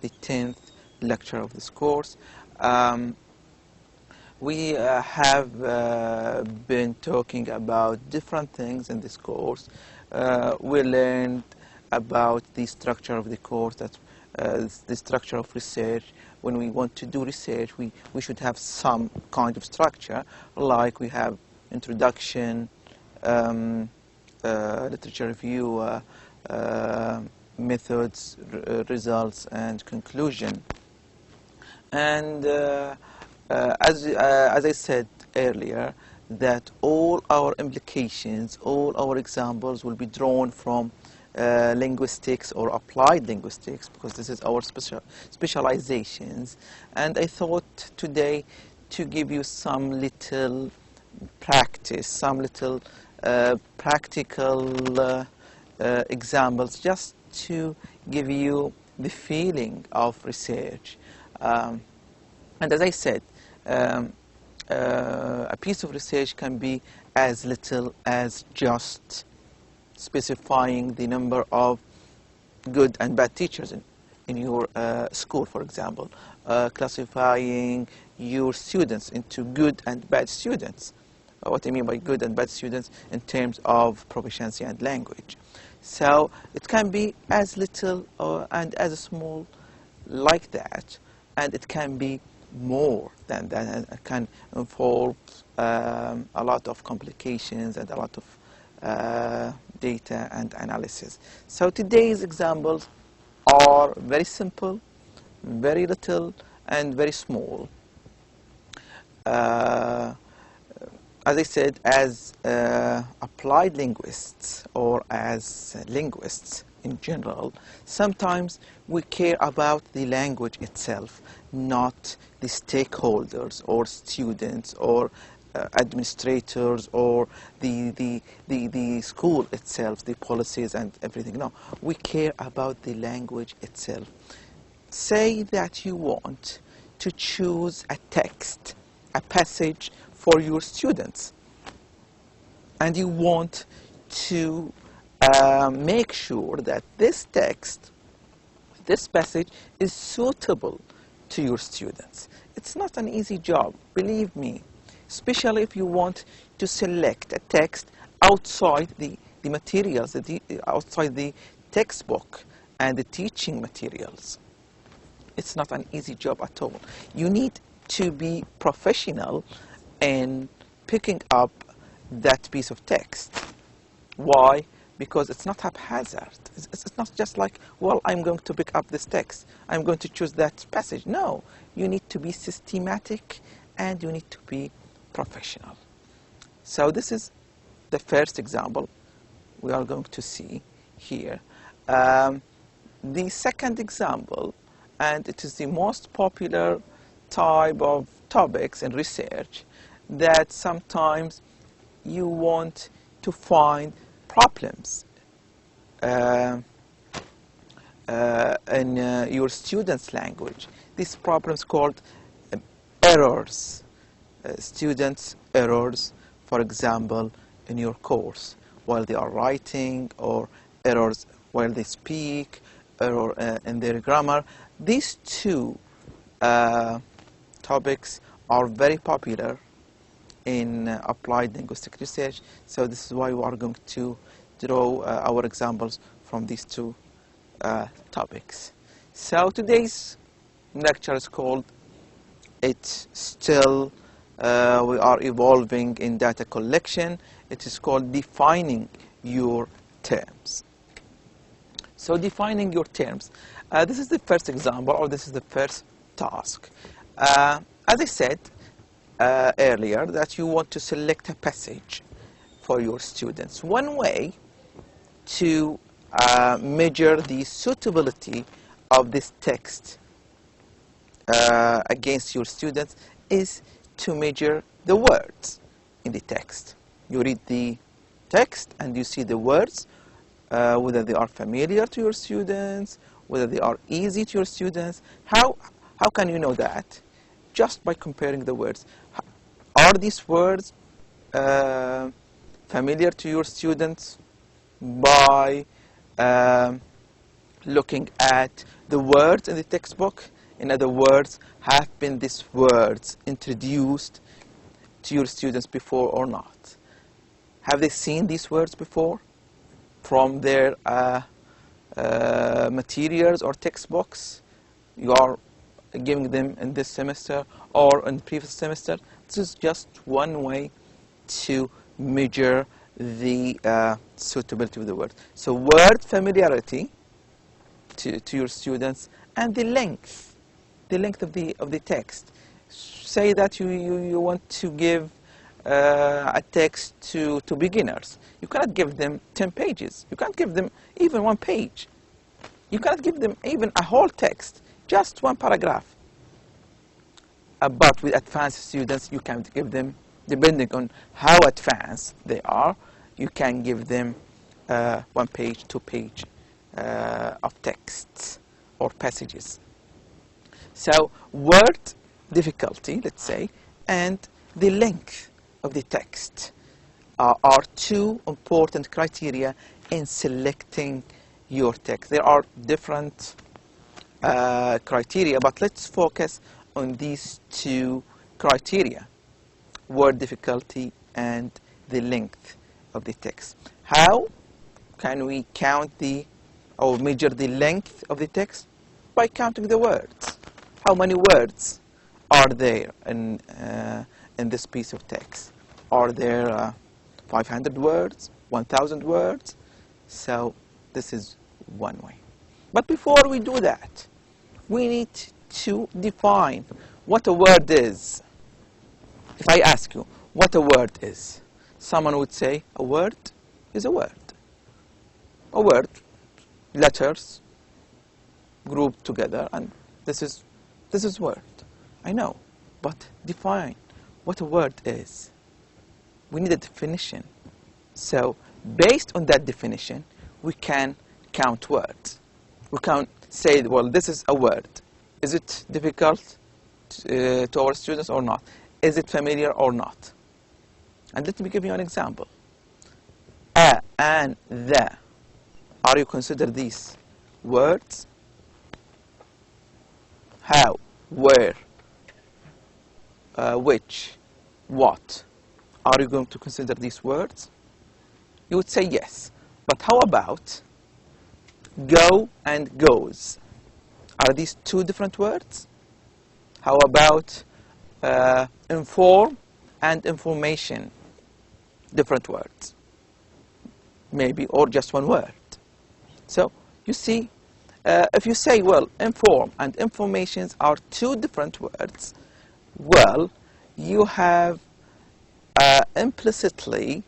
the 10th lecture of this course. We have been talking about different things in this course. We learned about the structure of the course, that the structure of research. When we want to do research, we should have some kind of structure, like we have introduction, literature review, methods, results, and conclusion. And as I said earlier, that all our implications, all our examples will be drawn from linguistics or applied linguistics, because this is our specializations. And I thought today to give you some little practice, some little practical examples, just to give you the feeling of research. And as I said, a piece of research can be as little as just specifying the number of good and bad teachers in your school, for example, classifying your students into good and bad students. What I mean by good and bad students in terms of proficiency and language. So it can be as little and as small like that, and it can be more than that, and it can involve a lot of complications and a lot of data and analysis. So today's examples are very simple, very little, and very small. As I said, as applied linguists or as linguists in general, sometimes we care about the language itself, not the stakeholders or students or administrators or the school itself, the policies and everything. No, we care about the language itself. Say that you want to choose a text, a passage for your students, and you want to make sure that this text, this passage, is suitable to your students. It's not an easy job, believe me, especially if you want to select a text outside the materials, outside the textbook and the teaching materials. It's not an easy job at all. You need to be professional in picking up that piece of text. Why? Because it's not haphazard. It's not just like, well, I'm going to pick up this text, I'm going to choose that passage. No, you need to be systematic and you need to be professional. So this is the first example we are going to see here. The second example, and it is the most popular type of topics in research, that sometimes you want to find problems in your students' language. These problems called errors, students' errors, for example, in your course while they are writing, or errors while they speak, error in their grammar. These two topics are very popular in applied linguistic research, so this is why we are going to draw our examples from these two topics. So today's lecture is called "It's Still We Are Evolving in Data Collection." It is called "Defining Your Terms." So defining your terms. This is the first example, or this is the first task. As I said earlier, that you want to select a passage for your students. One way to measure the suitability of this text against your students is to measure the words in the text. You read the text and you see the words, whether they are familiar to your students, whether they are easy to your students. How can you know that? Just by comparing the words. Are these words familiar to your students by looking at the words in the textbook. In other words, have been these words introduced to your students before or not? Have they seen these words before from their materials or textbooks you are giving them in this semester or in the previous semester? This is just one way to measure the suitability of the word. So word familiarity to your students, and the length of the text. Say that you want to give a text to beginners. You cannot give them 10 pages. You can't give them even 1 page. You cannot give them even a whole text, just 1 paragraph. But with advanced students, you can give them, depending on how advanced they are, you can give them 1 page, 2 page of texts or passages. So word difficulty, let's say, and the length of the text are 2 important criteria in selecting your text. There are different criteria, but let's focus on these 2 criteria: word difficulty and the length of the text. How can we count or measure the length of the text? By counting the words. How many words are there in this piece of text? Are there 500 words, 1,000 words? So this is one way. But before we do that, we need to define what a word is. If I ask you what a word is, someone would say a word is a word. A word, letters grouped together, and this is word. I know, but define what a word is. We need a definition. So based on that definition, we can count words. We can say, well, this is a word. Is it difficult to our students or not? Is it familiar or not? And let me give you an example. A and the. Are you consider these words? How, where, which, what? Are you going to consider these words? You would say yes. But how about go and goes? Are these 2 different words? How about inform and information? Different words. Maybe, or just 1 word. So, you see, if you say, well, inform and informations are 2 different words, well, you have implicitly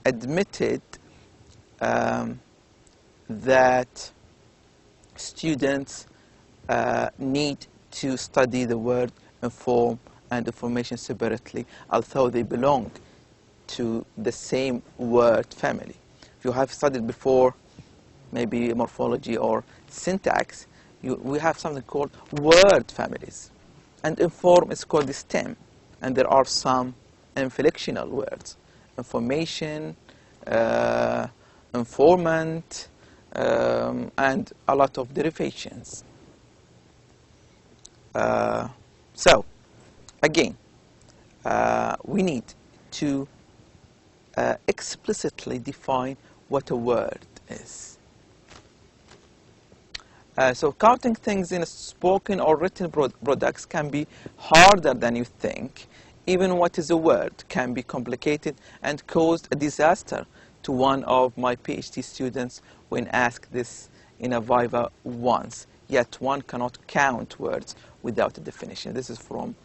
admitted that students need to study the word inform and information separately, although they belong to the same word family. If you have studied before, maybe morphology or syntax, we have something called word families. And inform is called the stem. And there are some inflectional words. Information, informant, and a lot of derivations. So, again, we need to explicitly define what a word is. So counting things in spoken or written products can be harder than you think. Even what is a word can be complicated and caused a disaster to one of my PhD students when asked this in a Viva once. Yet one cannot count words without a definition. This is from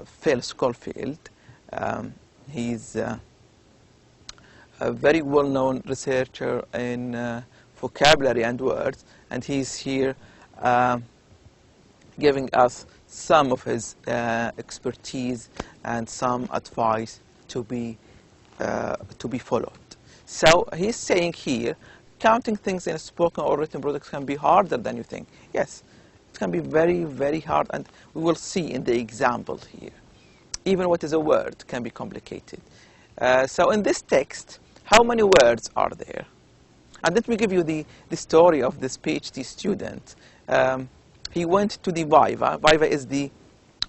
Phil Schofield. He's a very well-known researcher in vocabulary and words, and he's here giving us some of his expertise and some advice to be followed. So he's saying here, counting things in spoken or written products can be harder than you think. Yes, it can be very, very hard, and we will see in the example here. Even what is a word can be complicated. So in this text, how many words are there? And let me give you the story of this PhD student. He went to the Viva. Viva is the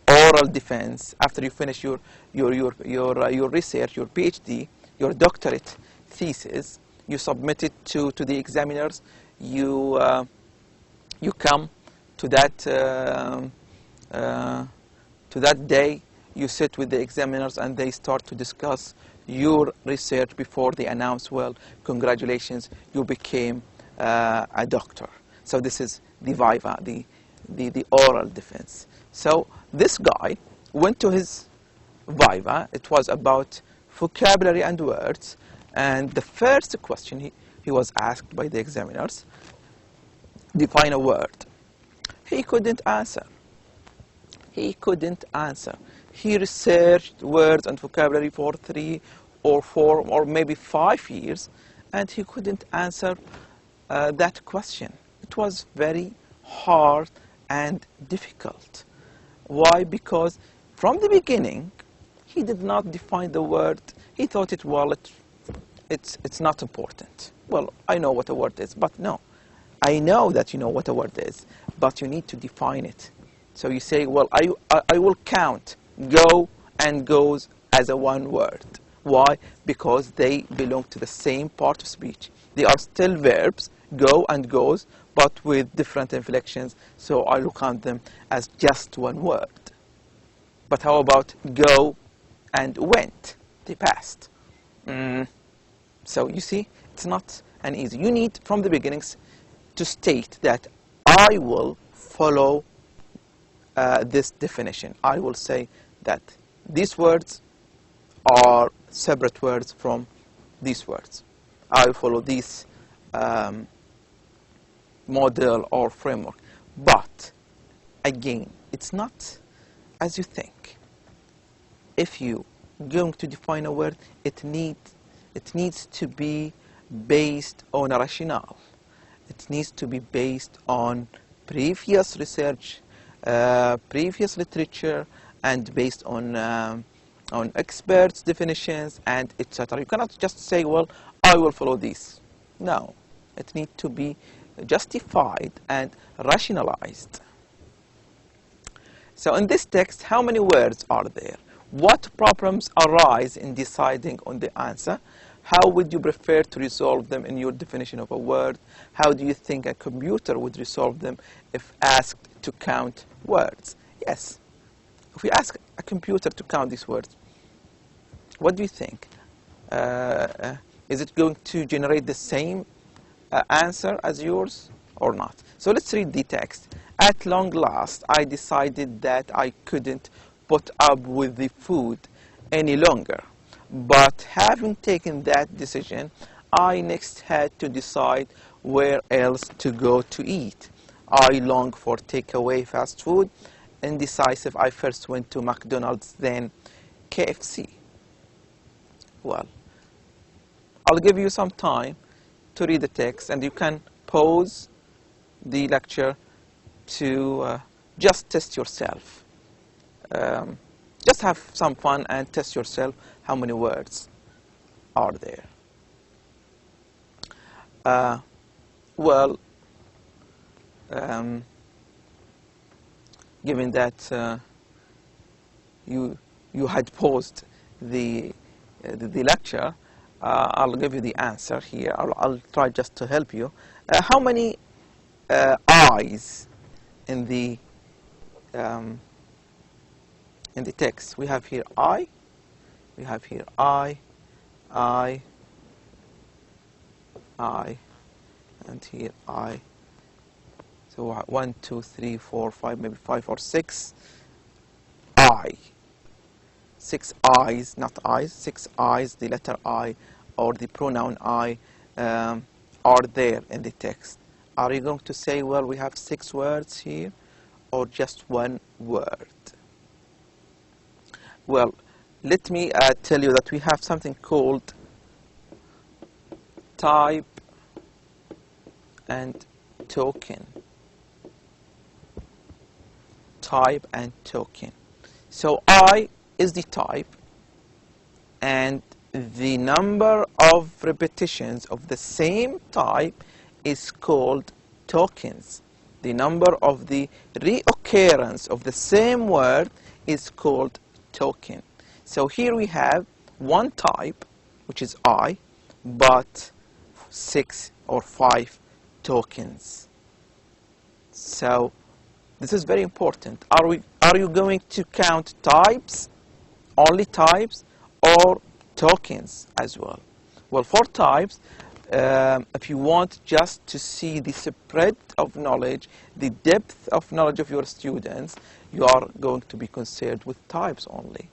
oral defense after you finish your research, your PhD, your doctorate thesis. You submit it to the examiners. You come to that day. You sit with the examiners and they start to discuss your research before they announce, well, congratulations, you became a doctor. So this is the Viva, the oral defense. So this guy went to his Viva. It was about vocabulary and words. And the first question he was asked by the examiners, define a word. He couldn't answer. He couldn't answer. He researched words and vocabulary for 3 or 4 or maybe 5 years, and he couldn't answer that question. It was very hard and difficult. Why? Because from the beginning, he did not define the word. He thought it's not important. Well, I know what a word is, but no. I know that you know what a word is, but you need to define it. So you say, well, I will count go and goes as a one word. Why? Because they belong to the same part of speech. They are still verbs, go and goes, but with different inflections. So I will count them as just one word. But how about go and went? They passed. So you see, it's not an easy. You need, from the beginnings, to state that I will follow this definition. I will say that these words are separate words from these words. I will follow this model or framework. But again, it's not as you think. If you're going to define a word, it needs to be based on a rationale. It needs to be based on previous research, previous literature, and based on experts' definitions, and etc. You cannot just say, well, I will follow this. No, it needs to be justified and rationalized. So in this text, how many words are there? What problems arise in deciding on the answer? How would you prefer to resolve them in your definition of a word? How do you think a computer would resolve them if asked to count words? Yes. If we ask a computer to count these words, what do you think? Is it going to generate the same answer as yours or not? So let's read the text. At long last, I decided that I couldn't put up with the food any longer. But having taken that decision, I next had to decide where else to go to eat. I long for takeaway fast food. Indecisive, I first went to McDonald's, then KFC. Well, I'll give you some time to read the text, and you can pause the lecture to just test yourself. Just have some fun and test yourself how many words are there. Given that you had paused the lecture, I'll give you the answer here. I'll try just to help you. How many I's in the text? We have here I. We have here I, and here I. So 1, 2, 3, 4, 5, maybe 5 or 6 I. 6 I's, not I's, 6 I's, the letter I or the pronoun I are there in the text. Are you going to say, well, we have 6 words here, or just 1 word? Well, let me tell you that we have something called type and token. Type and token. So I is the type, and the number of repetitions of the same type is called tokens. The number of the reoccurrence of the same word is called token. So here we have one type, which is I, but 6 or 5 tokens. So this is very important. Are you going to count types, only types, or tokens as well? Well, for types, if you want just to see the spread of knowledge, the depth of knowledge of your students, you are going to be concerned with types only,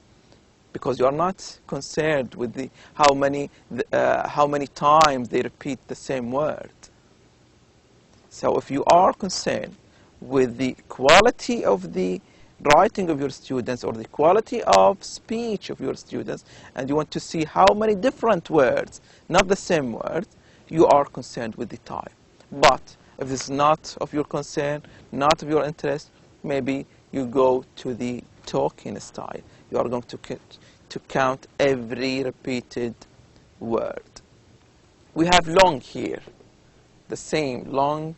because you are not concerned with the how many times they repeat the same word. So if you are concerned with the quality of the writing of your students or the quality of speech of your students, and you want to see how many different words, not the same words, you are concerned with the type. But if this is not of your concern, not of your interest, maybe you go to the token style. You are going to count every repeated word. We have long here, the same long,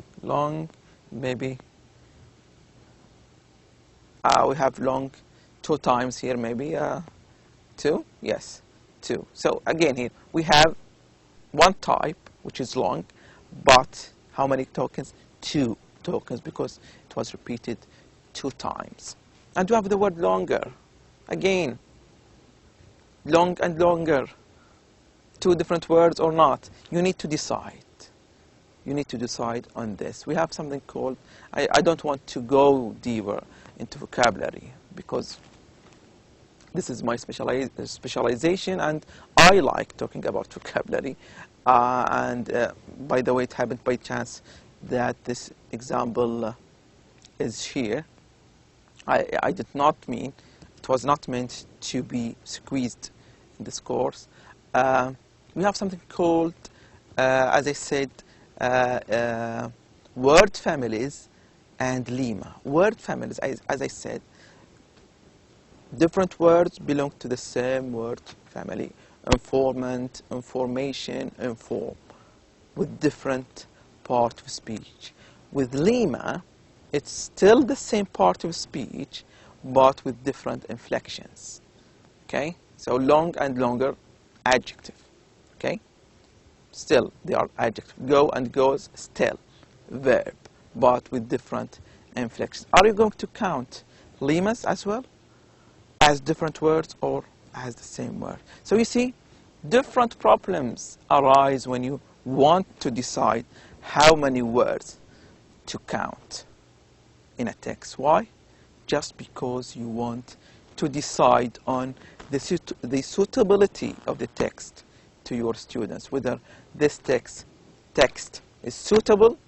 maybe. We have long 2 times here, maybe 2, yes, 2. So again here, we have one type, which is long, but how many tokens? 2 tokens, because it was repeated 2 times. And you have the word longer. Again, long and longer, 2 different words or not. You need to decide. You need to decide on this. We have something called, I don't want to go deeper into vocabulary, because this is my specialization, and I like talking about vocabulary. By the way, it happened by chance that this example is here. I did not mean, it was not meant to be squeezed in this course. We have something called, as I said, word families and lemma. Word families, as I said, different words belong to the same word family. Informant, information, inform, with different part of speech. With lemma, it's still the same part of speech, but with different inflections. Okay? So long and longer, adjective. Okay? Still, they are adjective. Go and goes, still, verb, but with different inflections. Are you going to count lemmas as well, as different words or as the same word? So you see, different problems arise when you want to decide how many words to count in a text. Why? Just because you want to decide on the suitability of the text to your students, whether this text is suitable,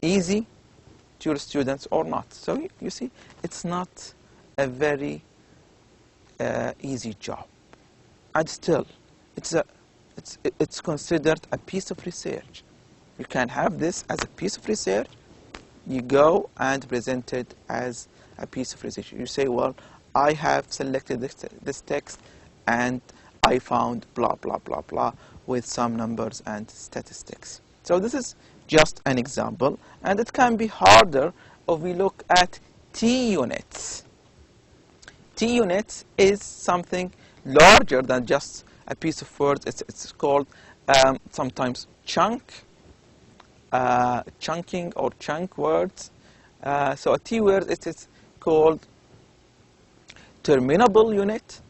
easy to your students or not. So you see, it's not a very easy job, and still it's considered a piece of research. You can have this as a piece of research. You go and present it as a piece of research. You say, well, I have selected this text and I found blah blah blah blah with some numbers and statistics. So this is just an example, and it can be harder if we look at T units. T units is something larger than just a piece of words. It's called sometimes chunking or chunk words. So a T word, it is called terminable unit,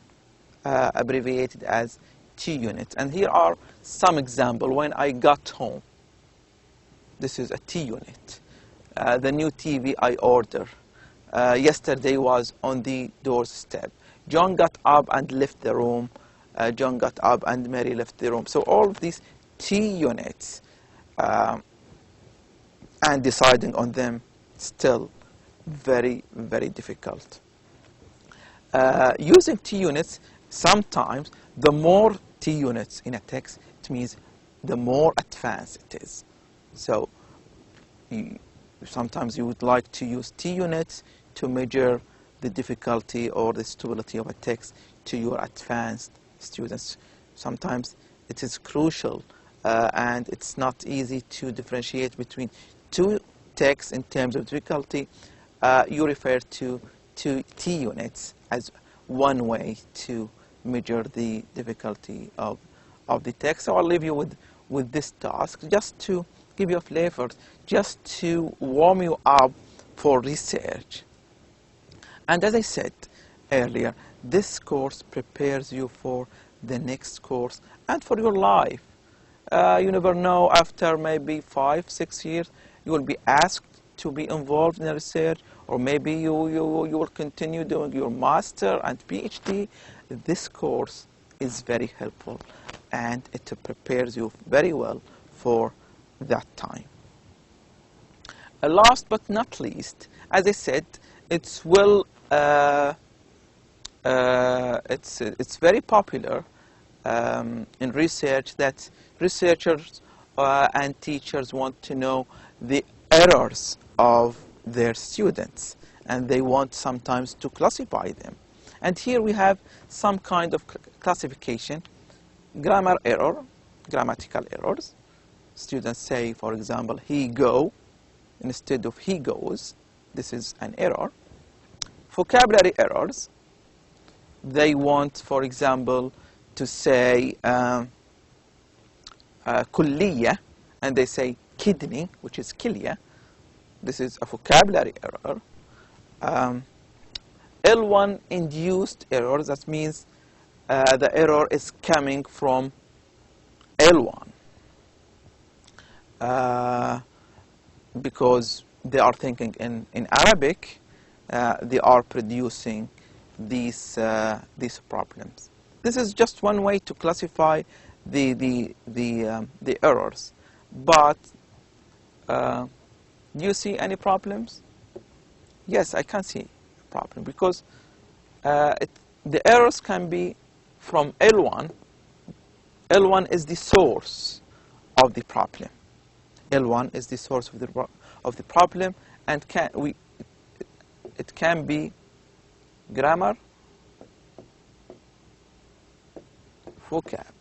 abbreviated as T unit. And here are some examples. When I got home, this is a T unit. The new TV I ordered. Yesterday was on the doorstep. John got up and left the room. John got up and Mary left the room. So all of these T units, and deciding on them, still very, very difficult. Using T units, sometimes the more T units in a text, it means the more advanced it is. So sometimes you would like to use T units to measure the difficulty or the stability of a text to your advanced students. sometimes it is crucial and it's not easy to differentiate between two texts in terms of difficulty. You refer to T units as one way to measure the difficulty of the text. So I'll leave you with this task just to give you a flavor, just to warm you up for research. And as I said earlier, this course prepares you for the next course and for your life. You never know, after maybe 5-6 years, you will be asked to be involved in research, or maybe you will continue doing your master and PhD. This course is very helpful, and it prepares you very well for that time. Last but not least, as I said, it's very popular in research that researchers and teachers want to know the errors of their students, and they want sometimes to classify them. And here we have some kind of classification. Grammar error, grammatical errors. Students say, for example, he go instead of he goes. This is an error. Vocabulary errors. They want, for example, to say kulliya, and they say kidney, which is kilya. This is a vocabulary error. L1 induced error, that means the error is coming from L1 because they are thinking in Arabic, they are producing these problems. This is just one way to classify the errors. But do you see any problems? Yes, I can see a problem because the errors can be from L1. L1 is the source of the problem. L1 is the source of the problem, and it can be grammar, vocab,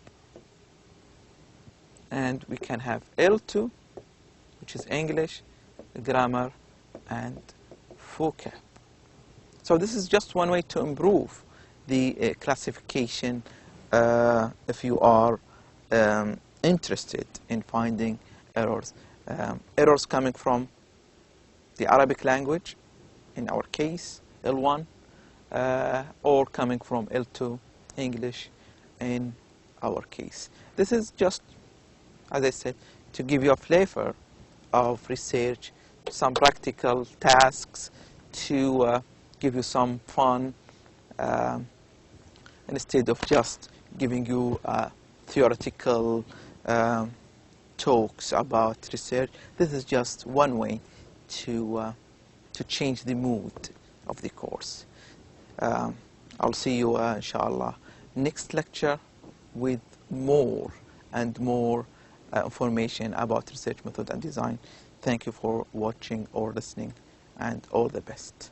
and we can have L2, which is English, grammar, and vocab. So this is just one way to improve the classification if you are interested in finding errors. Errors coming from the Arabic language, in our case, L1, or coming from L2, English, in our case. This is just, as I said, to give you a flavor of research, some practical tasks to give you some fun instead of just giving you theoretical talks about research. This is just one way to change the mood of the course. I'll see you, inshallah, next lecture with more and more information about research method and design. Thank you for watching or listening, and all the best.